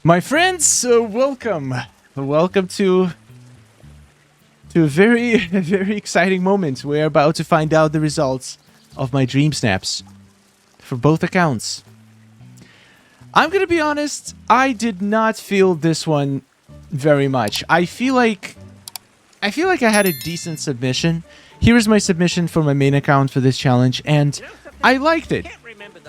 My friends, welcome. Welcome to a very, very exciting moment. We're about to find out the results of my dream snaps for both accounts. I'm gonna be honest, I did not feel this one very much. I feel like I had a decent submission. Here is my submission for my main account for this challenge, and I liked it.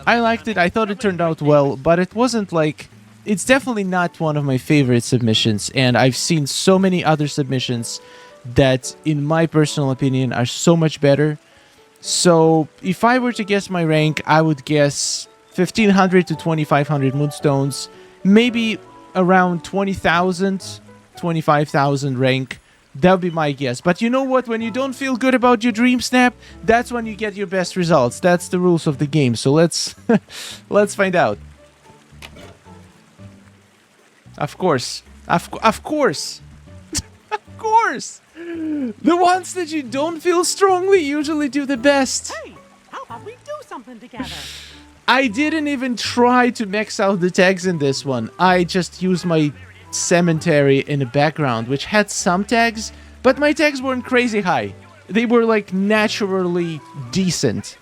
I thought it turned out well, but it wasn't like... It's definitely not one of my favorite submissions, and I've seen so many other submissions that, in my personal opinion, are so much better. So, if I were to guess my rank, I would guess 1,500 to 2,500 moonstones, maybe around 20,000, 25,000 rank. That would be my guess. But you know what? When you don't feel good about your dream snap, that's when you get your best results. That's the rules of the game. So let's find out. Of course. Of course. Of course. The ones that you don't feel strongly usually do the best. Hey, how about we do something together? I didn't even try to max out the tags in this one. I just used my cemetery in the background, which had some tags, but my tags weren't crazy high. They were like naturally decent.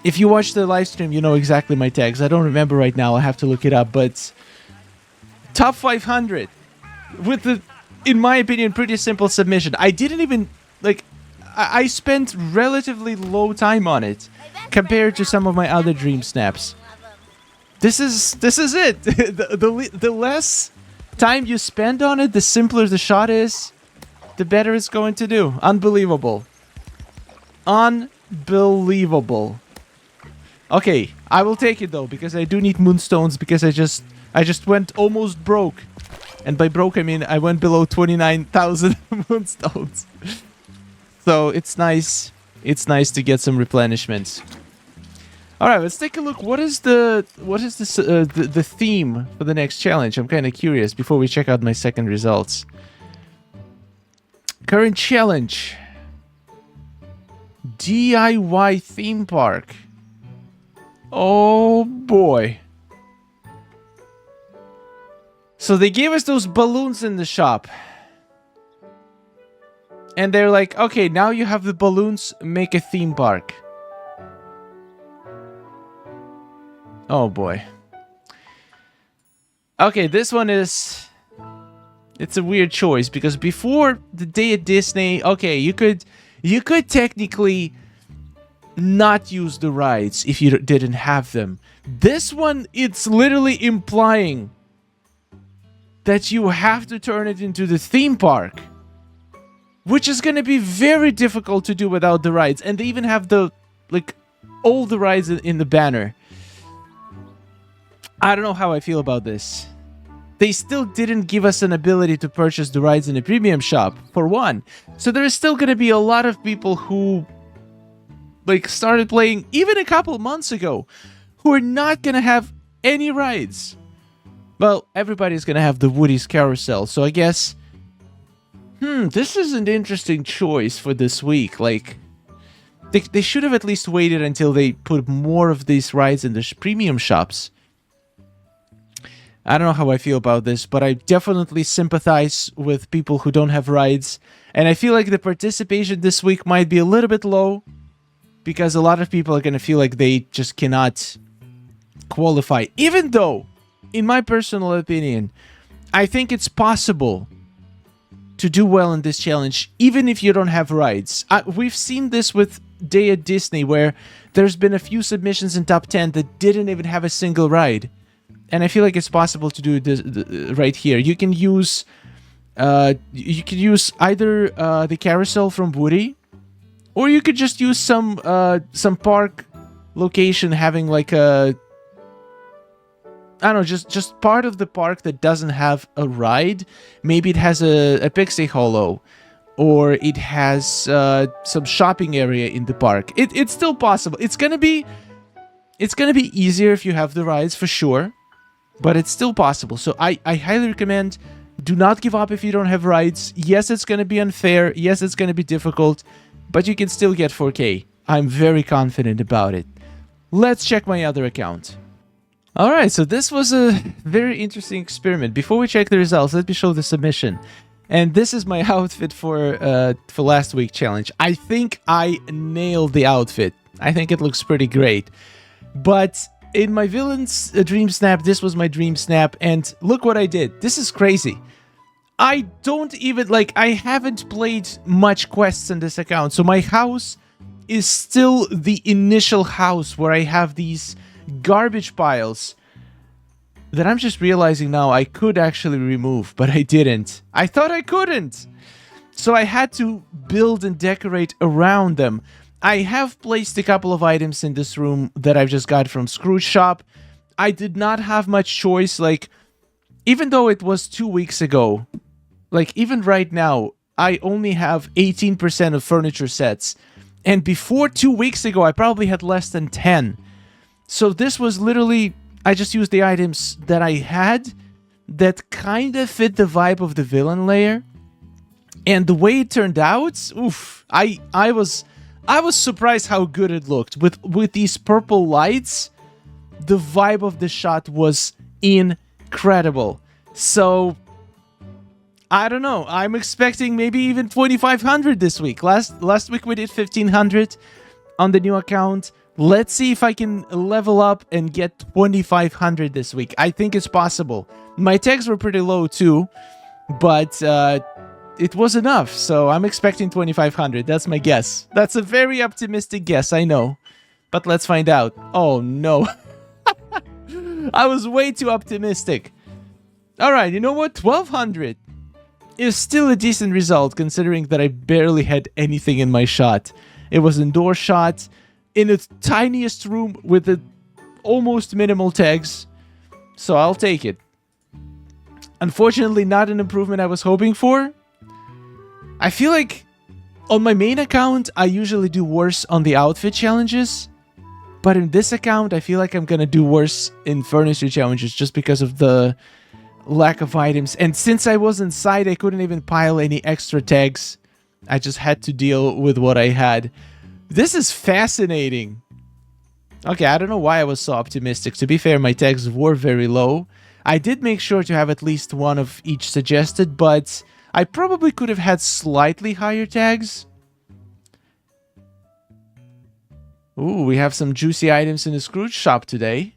If you watch the live stream, you know exactly my tags. I don't remember right now. I have to look it up, but top 500 with the, in my opinion, pretty simple submission. I didn't even like... I spent relatively low time on it compared to some of my other dream snaps. This is it. The less time you spend on it, the simpler the shot is, the better it's going to do. Unbelievable. Unbelievable. Okay, I will take it though, because I do need moonstones, because I just went almost broke. And by broke I mean I went below 29,000 moonstones. So it's nice. It's nice to get some replenishment. All right, let's take a look. What is the theme for the next challenge? I'm kind of curious before we check out my second results. Current challenge: DIY theme park. Oh boy. So they gave us those balloons in the shop. And they're like, okay, now you have the balloons, make a theme park. Oh boy. Okay, this one is... It's a weird choice, because before the day at Disney, okay, you could technically not use the rides if you didn't have them. This one, it's literally implying that you have to turn it into the theme park, which is going to be very difficult to do without the rides. And they even have the, like, all the rides in the banner. I don't know how I feel about this. They still didn't give us an ability to purchase the rides in the premium shop, for one. So there is still going to be a lot of people who, like, started playing even a couple months ago, who are not going to have any rides. Well, everybody's going to have the Woody's Carousel, so I guess... this is an interesting choice for this week. Like, they should have at least waited until they put more of these rides in the premium shops. I don't know how I feel about this, but I definitely sympathize with people who don't have rides. And I feel like the participation this week might be a little bit low, because a lot of people are going to feel like they just cannot qualify. Even though, in my personal opinion, I think it's possible to do well in this challenge, even if you don't have rides. We've seen this with Day at Disney, where there's been a few submissions in top 10 that didn't even have a single ride. And I feel like it's possible to do this right here. You can use either the carousel from Woody, or you could just use some park location having like a... I don't know, just part of the park that doesn't have a ride. Maybe it has a Pixie Hollow, or it has some shopping area in the park. It's still possible. It's gonna be easier if you have the rides, for sure, but it's still possible. So I highly recommend, do not give up if you don't have rides. Yes, it's gonna be unfair. Yes, it's gonna be difficult, but you can still get 4K. I'm very confident about it. Let's check my other account. All right, so this was a very interesting experiment. Before we check the results, let me show the submission. And this is my outfit for last week challenge. I think I nailed the outfit. I think it looks pretty great. But in my villain's dream snap, this was my dream snap, and look what I did. This is crazy. I don't even, like, I haven't played much quests on this account, so my house is still the initial house where I have these garbage piles that I'm just realizing now I could actually remove, but I didn't. I thought I couldn't. So I had to build and decorate around them. I have placed a couple of items in this room that I've just got from Scrooge Shop. I did not have much choice, like, even though it was 2 weeks ago, like, even right now, I only have 18% of furniture sets. And before 2 weeks ago, I probably had less than 10. So this was literally, I just used the items that I had that kind of fit the vibe of the Villain Lair. And the way it turned out, oof, I was surprised how good it looked. With these purple lights, the vibe of the shot was incredible. So I don't know. I'm expecting maybe even 2,500 this week. Last week we did 1,500 on the new account. Let's see if I can level up and get 2,500 this week. I think it's possible. My tags were pretty low too, but it was enough. So I'm expecting 2,500. That's my guess. That's a very optimistic guess, I know. But let's find out. Oh no. I was way too optimistic. All right, you know what? 1,200 is still a decent result considering that I barely had anything in my shot. It was indoor shot in its tiniest room with the almost minimal tags. So I'll take it. Unfortunately, not an improvement I was hoping for. I feel like on my main account, I usually do worse on the outfit challenges. But in this account, I feel like I'm gonna do worse in furniture challenges just because of the lack of items. And since I was inside, I couldn't even pile any extra tags. I just had to deal with what I had. This is fascinating. Okay, I don't know why I was so optimistic. To be fair, my tags were very low. I did make sure to have at least one of each suggested, but I probably could have had slightly higher tags. Ooh, we have some juicy items in the Scrooge shop today.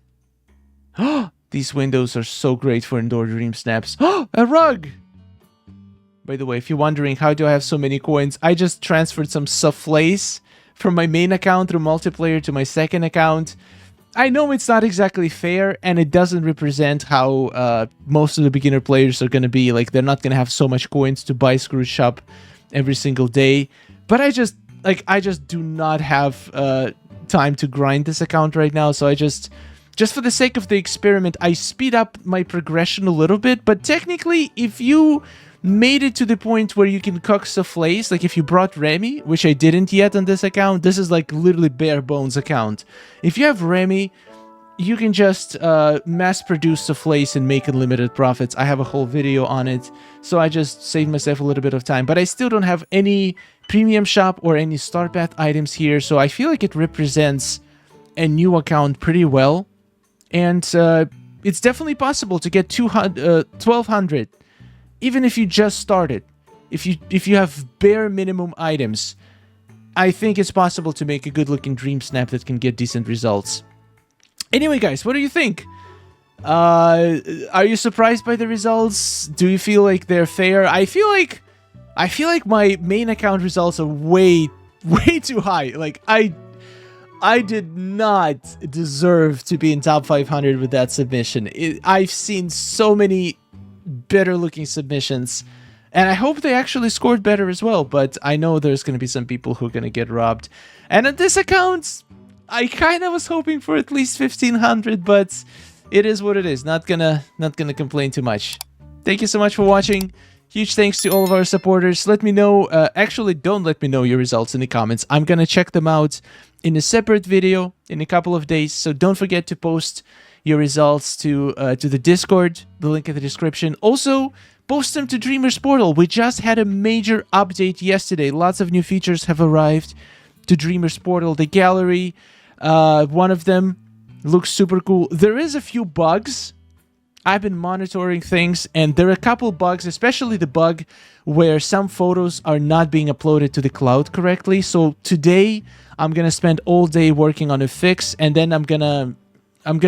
These windows are so great for indoor dream snaps. A rug! By the way, if you're wondering how do I have so many coins, I just transferred some soufflés from my main account through multiplayer to my second account. I know it's not exactly fair, and it doesn't represent how most of the beginner players are going to be. Like, they're not going to have so much coins to buy Scrooge Shop every single day. But I just do not have time to grind this account right now, so I just for the sake of the experiment, I speed up my progression a little bit. But technically, if you made it to the point where you can cook soufflés, like if you brought Remy, which I didn't yet on this account, this is like literally bare bones account. If you have Remy, you can just mass produce soufflés and make unlimited profits. I have a whole video on it, so I just saved myself a little bit of time. But I still don't have any premium shop or any star path items here, so I feel like it represents a new account pretty well. And it's definitely possible to get 1,200, even if you just started. If you have bare minimum items, I think it's possible to make a good-looking dream snap that can get decent results. Anyway, guys, what do you think? Are you surprised by the results? Do you feel like they're fair? I feel like my main account results are way too high. Like, I did not deserve to be in top 500 with that submission. I've seen so many better looking submissions, and I hope they actually scored better as well, but I know there's going to be some people who are going to get robbed. And on this account, I kind of was hoping for at least 1,500, but it is what it is. Not gonna complain too much. Thank you so much for watching. Huge thanks to all of our supporters. Let me know, actually don't let me know your results in the comments. I'm gonna check them out in a separate video in a couple of days, so don't forget to post your results to the Discord, the link in the description. Also, post them to Dreamer's Portal. We just had a major update yesterday. Lots of new features have arrived to Dreamer's Portal. The gallery, one of them, Looks super cool. There is a few bugs. I've been monitoring things, and there are a couple bugs, especially the bug where some photos are not being uploaded to the cloud correctly. So today, I'm gonna spend all day working on a fix, and then I'm gonna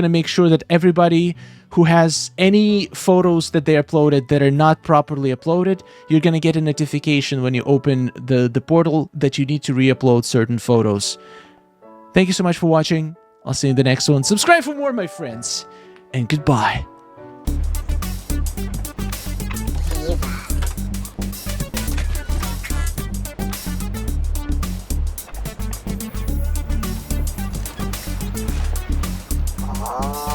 make sure that everybody who has any photos that they uploaded that are not properly uploaded, you're gonna get a notification when you open the portal that you need to re-upload certain photos. Thank you so much for watching. I'll see you in the next one. Subscribe for more, my friends, and goodbye. Oh.